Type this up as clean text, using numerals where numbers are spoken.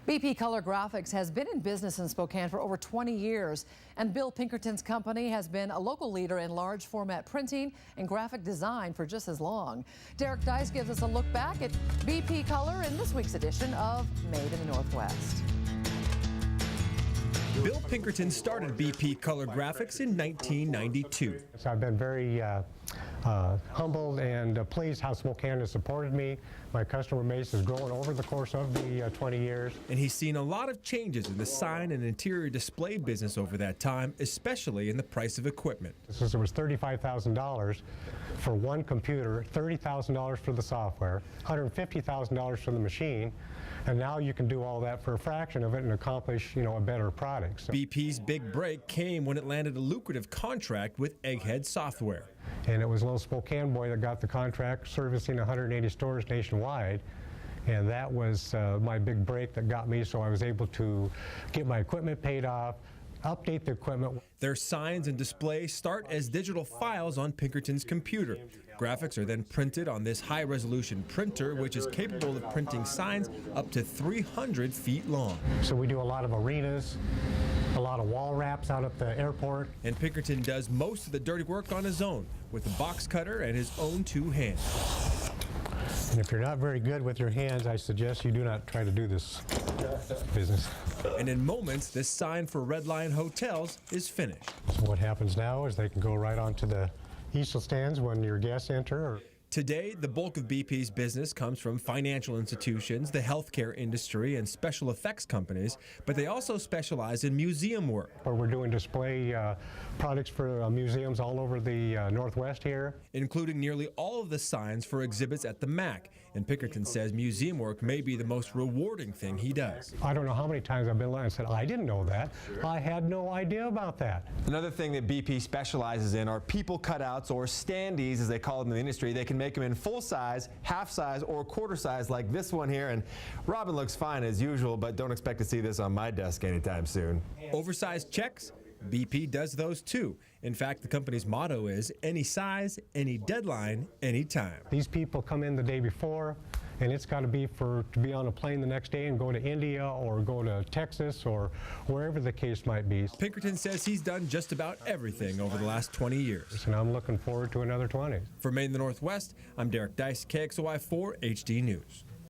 BP Color Graphics has been in business in Spokane for over 20 years, and Bill Pinkerton's company has been a local leader in large format printing and graphic design for just as long. Derek Deis gives us a look back at BP Color in this week's edition of Made in the Northwest. Bill Pinkerton started BP Color Graphics in 1992. So I've been very humbled and pleased how Spokane has supported me. My customer base has grown over the course of the 20 years. And he's seen a lot of changes in the sign and interior display business over that time, especially in the price of equipment. Since it was $35,000 for one computer, $30,000 for the software, $150,000 for the machine, and now you can do all that for a fraction of it and accomplish, a better product. So BP's big break came when it landed a lucrative contract with Egghead Software. And it was a little Spokane boy that got the contract, servicing 180 stores nationwide. And that was my big break that got me, so I was able to get my equipment paid off, update the equipment. Their signs and displays start as digital files on Pinkerton's computer. Graphics are then printed on this high-resolution printer, which is capable of printing signs up to 300 feet long. So we do a lot of arenas, a lot of wall wraps out at the airport. And Pinkerton does most of the dirty work on his own, with a box cutter and his own two hands. And if you're not very good with your hands, I suggest you do not try to do this business. And in moments, this sign for Red Lion Hotels is finished. So what happens now is they can go right onto the easel stands when your guests enter. Today, the bulk of BP's business comes from financial institutions, the healthcare industry, and special effects companies, but they also specialize in museum work. We're doing display products for museums all over the Northwest here. Including nearly all of the signs for exhibits at the MAC. And Pinkerton says museum work may be the most rewarding thing he does. I don't know how many times I've been lying and said, I didn't know that. I had no idea about that. Another thing that BP specializes in are people cutouts, or standees as they call them in the industry. They can make them in full size, half size, or quarter size like this one here. And Robin looks fine as usual, but don't expect to see this on my desk anytime soon. Oversized checks? BP does those too. In fact, the company's motto is any size, any deadline, anytime. These people come in the day before, and it's got to be to be on a plane the next day and go to India or go to Texas or wherever the case might be. Pinkerton says he's done just about everything over the last 20 years. And I'm looking forward to another 20. For Made in the Northwest, I'm Derek Deis, KXOY 4 HD News.